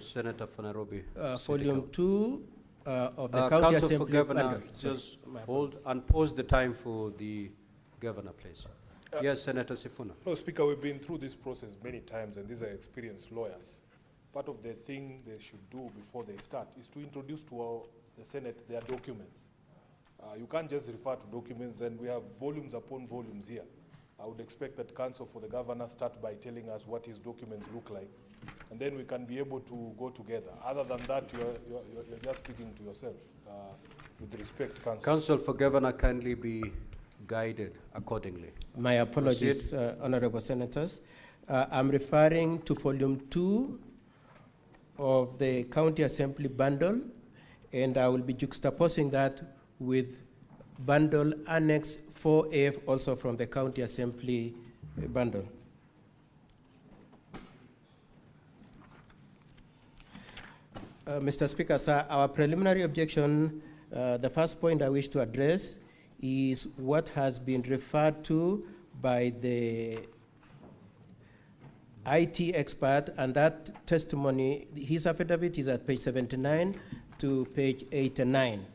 Senator for Nairobi. Volume 2 of the County Counsel Assembly for Governor, bundle. just hold and pause the time for the Governor, please. Yes, Senator Sifuna. No, Speaker, we've been through this process many times, and these are experienced lawyers. Part of the thing they should do before they start is to introduce to the Senate their documents. You can't just refer to documents, and we have volumes upon volumes here. I would expect that Counsel for the Governor start by telling us what his documents look like, and then we can be able to go together. Other than that, you're just speaking to yourself. With respect, Counsel. Counsel for Governor, kindly be guided accordingly. My apologies, Honorable Senators. I'm referring to Volume 2 of the County Assembly bundle, and I will be juxtaposing that with bundle Annex 4F, also from the County Assembly bundle. Mr. Speaker, sir, our preliminary objection, the first point I wish to address is what has been referred to by the IT expert, and that testimony, his affidavit is at page 79 to page 89.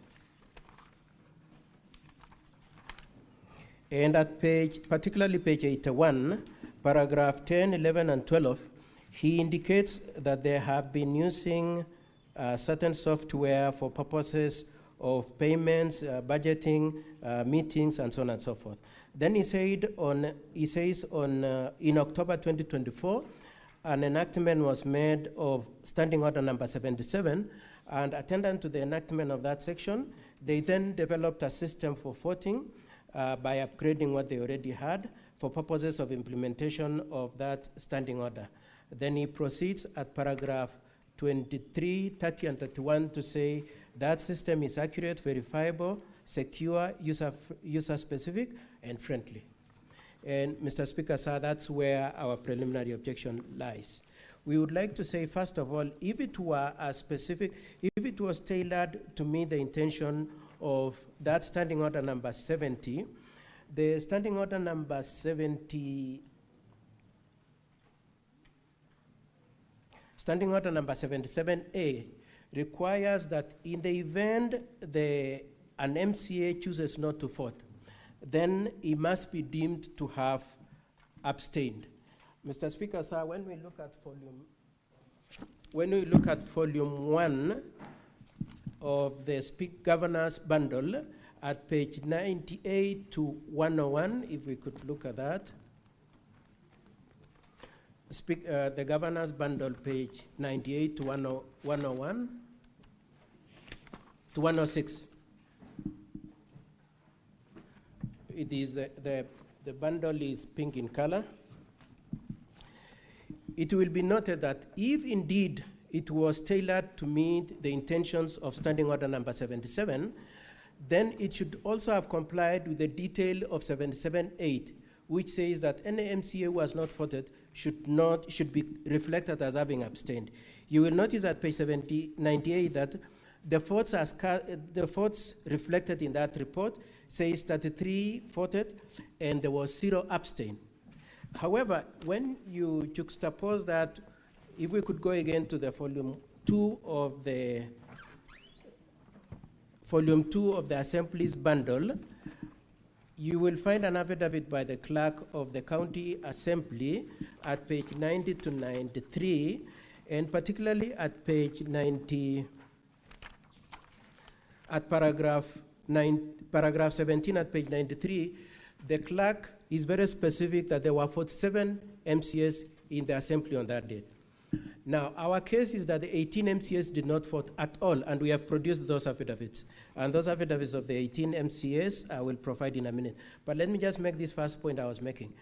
And at particularly page 81, paragraph 10, 11, and 12, he indicates that they have been using certain software for purposes of payments, budgeting, meetings, and so on and so forth. Then he says in October 2024, an enactment was made of Standing Order number 77, and attendant to the enactment of that section, they then developed a system for voting by upgrading what they already had for purposes of implementation of that standing order. Then he proceeds at paragraph 23, 30, and 31 to say that system is accurate, verifiable, secure, user-specific, and friendly. And Mr. Speaker, sir, that's where our preliminary objection lies. We would like to say, first of all, if it were a specific, if it was tailored to meet the intention of that standing order number 70, the standing order number 70, standing order number 77A requires that in the event an MCA chooses not to vote, then it must be deemed to have abstained. Mr. Speaker, sir, when we look at volume 1 of the Governor's bundle at page 98 to 101, if we could look at that. The Governor's bundle, page 98 to 101 to 106. It is the bundle is pink in color. It will be noted that if indeed it was tailored to meet the intentions of Standing Order number 77, then it should also have complied with the detail of 77.8, which says that any MCA who has not voted should be reflected as having abstained. You will notice at page 98 that the votes reflected in that report says 33 voted and there was 0 abstained. However, when you juxtapose that, if we could go again to the volume 2 of the Assembly's bundle, you will find an affidavit by the clerk of the County Assembly at page 90 to 93, and particularly at page 90, at paragraph 17 at page 93, the clerk is very specific that there were 47 MCAs in the Assembly on that date. Now, our case is that the 18 MCAs did not vote at all, and we have produced those affidavits. And those affidavits of the 18 MCAs I will provide in a minute. But let me just make this first point I was making,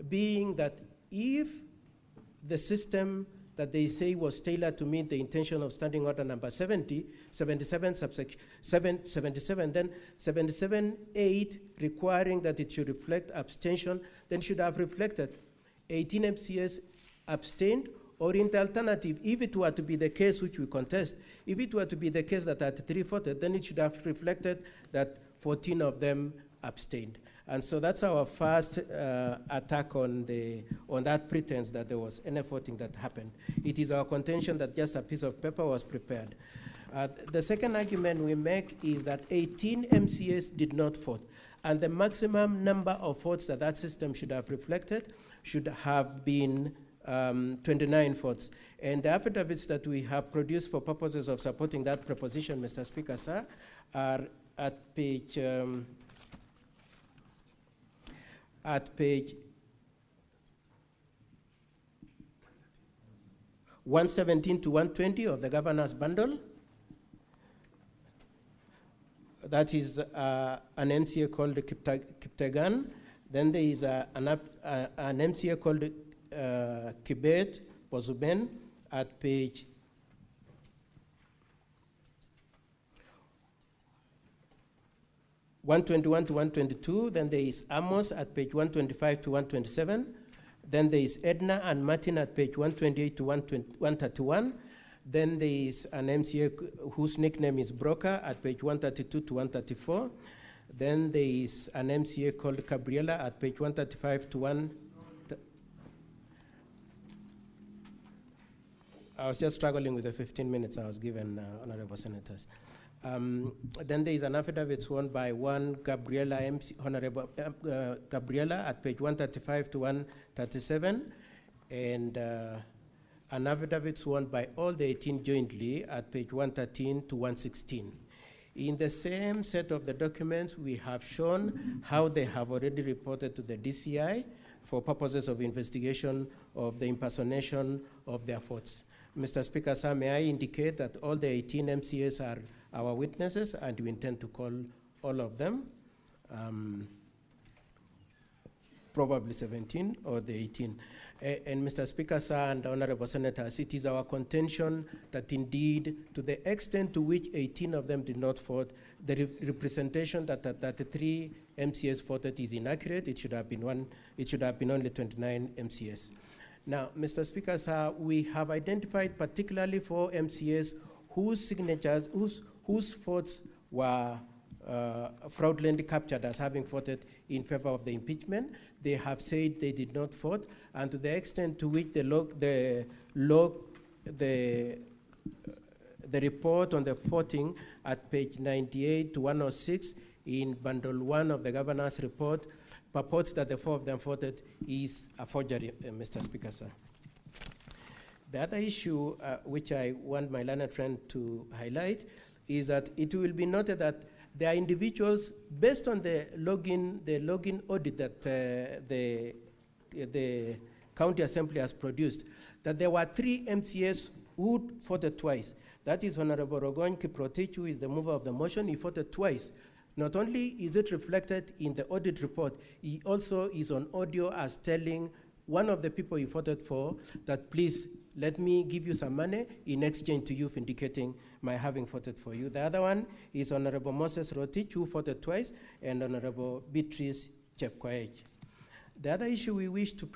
being that if the system that they say was tailored to meet the intention of Standing Order number 77, then 77.8 requiring that it should reflect abstention, then should have reflected 18 MCAs abstained, or in the alternative, if it were to be the case which we contest, if it were to be the case that 33 voted, then it should have reflected that 14 of them abstained. And so that's our first attack on that pretense that there was any voting that happened. It is our contention that just a piece of paper was prepared. The second argument we make is that 18 MCAs did not vote, and the maximum number of votes that that system should have reflected should have been 29 votes. And the affidavits that we have produced for purposes of supporting that proposition, Mr. Speaker, sir, are at page 117 to 120 of the governor's bundle. That is an MCA called Kiptagan. Then there is an MCA called Kibet Bozuben at page 121 to 122. Then there is Amos at page 125 to 127. Then there is Edna and Martin at page 128 to 131. Then there is an MCA whose nickname is Broker at page 132 to 134. Then there is an MCA called Gabriela at page 135 to 1. I was just struggling with the 15 minutes I was given, honorable senators. Then there is an affidavit sworn by one Gabriela, Honorable Gabriela at page 135 to 137, and an affidavit sworn by all the 18 jointly at page 113 to 116. In the same set of the documents, we have shown how they have already reported to the DCI for purposes of investigation of the impersonation of their votes. Mr. Speaker, sir, may I indicate that all the 18 MCAs are our witnesses, and we intend to call all of them, probably 17 or the 18. And Mr. Speaker, sir, and honorable senators, it is our contention that indeed, to the extent to which 18 of them did not vote, the representation that the 3 MCAs voted is inaccurate. It should have been only 29 MCAs. Now, Mr. Speaker, sir, we have identified particularly 4 MCAs whose signatures, whose votes were fraudulently captured as having voted in favor of the impeachment. They have said they did not vote, and to the extent to which the report on the voting at page 98 to 106 in bundle 1 of the governor's report purports that the 4 of them voted is a forgery, Mr. Speaker, sir. The other issue which I want my learned friend to highlight is that it will be noted that there are individuals, based on the login audit that the County Assembly has produced, that there were 3 MCAs who voted twice. That is Honorable Rogon Kiprotich, who is the mover of the motion. He voted twice. Not only is it reflected in the audit report, he also is on audio as telling one of the people he voted for that, please, let me give you some money in exchange to you for indicating my having voted for you. The other one is Honorable Moses Rotich, who voted twice, and Honorable Beatrice Chepkoech. The other issue we wish to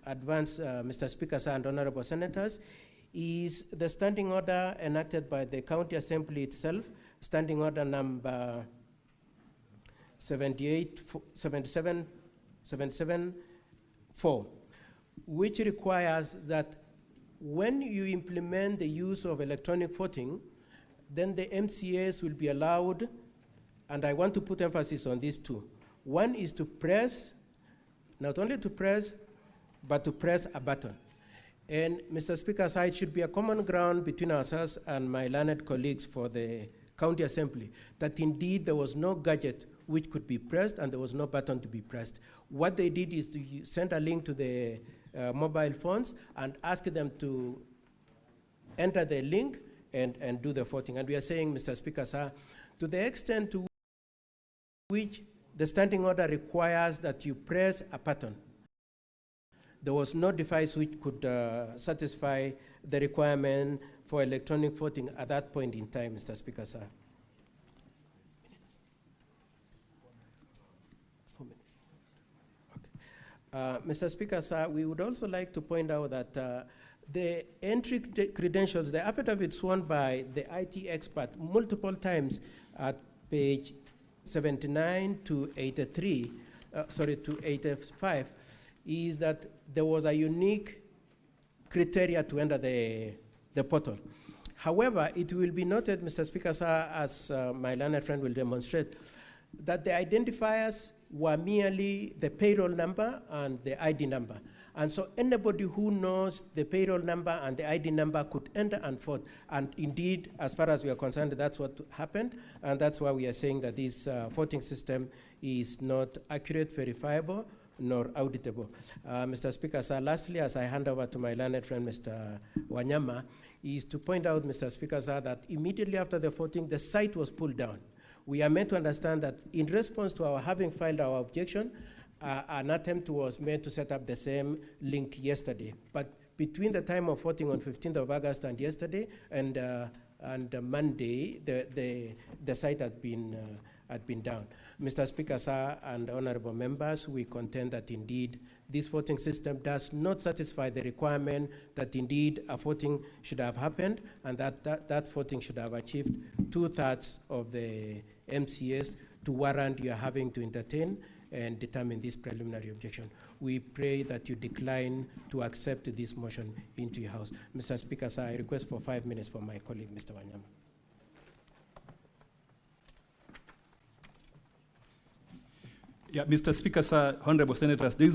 advance, Mr. Speaker, sir, and honorable senators, is the standing order enacted by the County Assembly itself, standing order number 77-4, which requires that when you implement the use of electronic voting, then the MCAs will be allowed, and I want to put emphasis on these 2. One is to press, not only to press, but to press a button. And Mr. Speaker, it should be a common ground between ourselves and my learned colleagues for the County Assembly that indeed there was no gadget which could be pressed and there was no button to be pressed. What they did is to send a link to the mobile phones and ask them to enter the link and do the voting. And we are saying, Mr. Speaker, sir, to the extent to which the standing order requires that you press a button, there was no device which could satisfy the requirement for electronic voting at that point in time, Mr. Speaker, sir. 4 minutes. Okay. Mr. Speaker, sir, we would also like to point out that the entry credentials, the affidavit sworn by the IT expert multiple times at page 79 to 83, to 85, is that there was a unique criteria to enter the portal. However, it will be noted, Mr. Speaker, sir, as my learned friend will demonstrate, that the identifiers were merely the payroll number and the ID number. And so anybody who knows the payroll number and the ID number could enter and vote. And indeed, as far as we are concerned, that's what happened. And that's why we are saying that this voting system is not accurate, verifiable, nor auditable. Mr. Speaker, sir, lastly, as I hand over to my learned friend, Mr. Wanyama, is to point out, Mr. Speaker, sir, that immediately after the voting, the site was pulled down. We are meant to understand that in response to our having filed our objection, an attempt was made to set up the same link yesterday. But between the time of voting on 15th of August and yesterday and Monday, the site had been down. Mr. Speaker, sir, and honorable members, we contend that indeed this voting system does not satisfy the requirement that indeed a voting should have happened and that voting should have achieved 2/3 of the MCS to warrant you having to entertain and determine this preliminary objection. We pray that you decline to accept this motion into your House. Mr. Speaker, sir, I request for 5 minutes from my colleague, Mr. Wanyama. Yeah, Mr. Speaker, sir, honorable senators, this